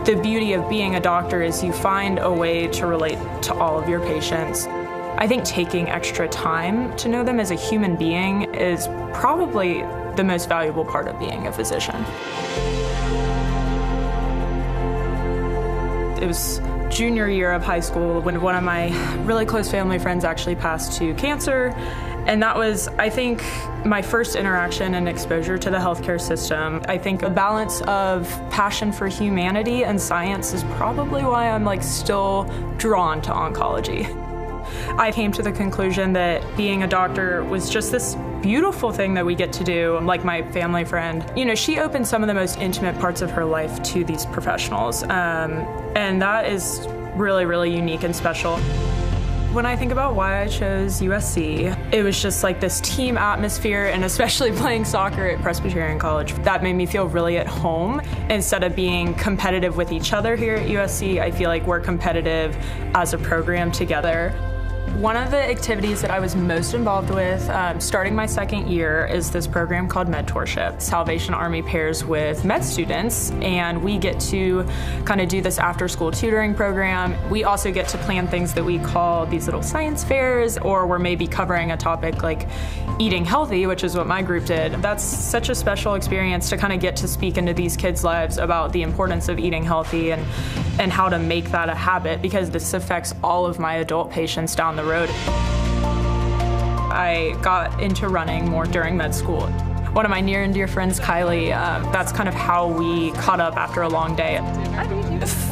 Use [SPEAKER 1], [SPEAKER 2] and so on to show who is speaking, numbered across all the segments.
[SPEAKER 1] The beauty of being a doctor is you find a way to relate to all of your patients. I think taking extra time to know them as a human being is probably the most valuable part of being a physician. It was junior year of high school when one of my really close family friends actually passed to cancer. And that was, I think, my first interaction and exposure to the healthcare system. I think a balance of passion for humanity and science is probably why I'm still drawn to oncology. I came to the conclusion that being a doctor was just this beautiful thing that we get to do. Like my family friend, she opened some of the most intimate parts of her life to these professionals. And that is really, really unique and special. When I think about why I chose USC, it was just like this team atmosphere, and especially playing soccer at Presbyterian College. That made me feel really at home. Instead of being competitive with each other here at USC, I feel like we're competitive as a program together. One of the activities that I was most involved with starting my second year is this program called Mentorship. Salvation Army pairs with med students, and we get to kind of do this after-school tutoring program. We also get to plan things that we call these little science fairs, or we're maybe covering a topic like eating healthy, which is what my group did. That's such a special experience to kind of get to speak into these kids' lives about the importance of eating healthy and how to make that a habit, because this affects all of my adult patients down the road. I got into running more during med school. One of my near and dear friends, Kylie, that's kind of how we caught up after a long day.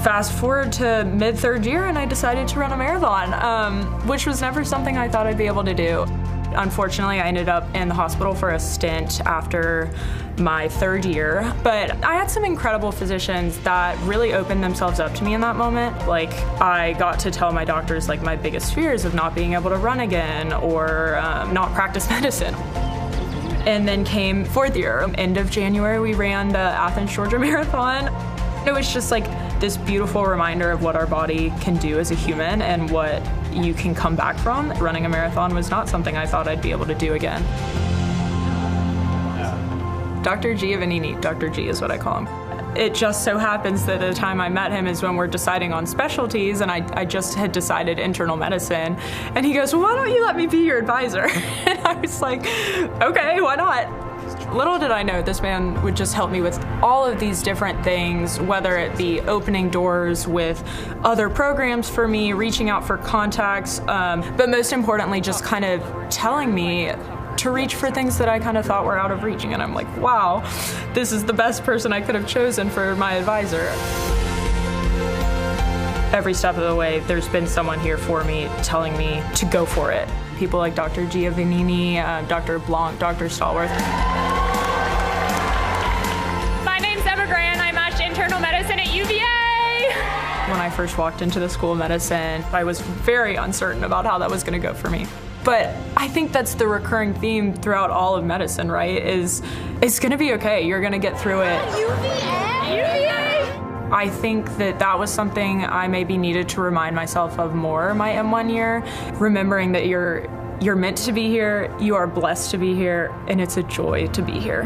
[SPEAKER 1] Fast forward to mid-third year and I decided to run a marathon, which was never something I thought I'd be able to do. Unfortunately, I ended up in the hospital for a stint after my third year, but I had some incredible physicians that really opened themselves up to me in that moment. I got to tell my doctors my biggest fears of not being able to run again or not practice medicine. And then came fourth year. End of January, we ran the Athens, Georgia Marathon. It was just this beautiful reminder of what our body can do as a human and what you can come back from. Running a marathon was not something I thought I'd be able to do again. Dr. Giovannini, Dr. G is what I call him. It just so happens that the time I met him is when we're deciding on specialties, and I just had decided internal medicine. And he goes, well, why don't you let me be your advisor? And I was like, okay, why not? Little did I know this man would just help me with all of these different things, whether it be opening doors with other programs for me, reaching out for contacts, but most importantly, just kind of telling me to reach for things that I kind of thought were out of reaching. And I'm like, wow, this is the best person I could have chosen for my advisor. Every step of the way, there's been someone here for me telling me to go for it. People like Dr. Giovannini, Dr. Blanc, Dr. Stallworth.
[SPEAKER 2] My name's Emma Grant. I'm internal medicine at UVA.
[SPEAKER 1] When I first walked into the School of Medicine, I was very uncertain about how that was going to go for me. But I think that's the recurring theme throughout all of medicine, right? Is it's going to be okay. You're going to get through it.
[SPEAKER 2] UVA!
[SPEAKER 1] I think that was something I maybe needed to remind myself of more my M1 year, remembering that you're meant to be here, you are blessed to be here, and it's a joy to be here.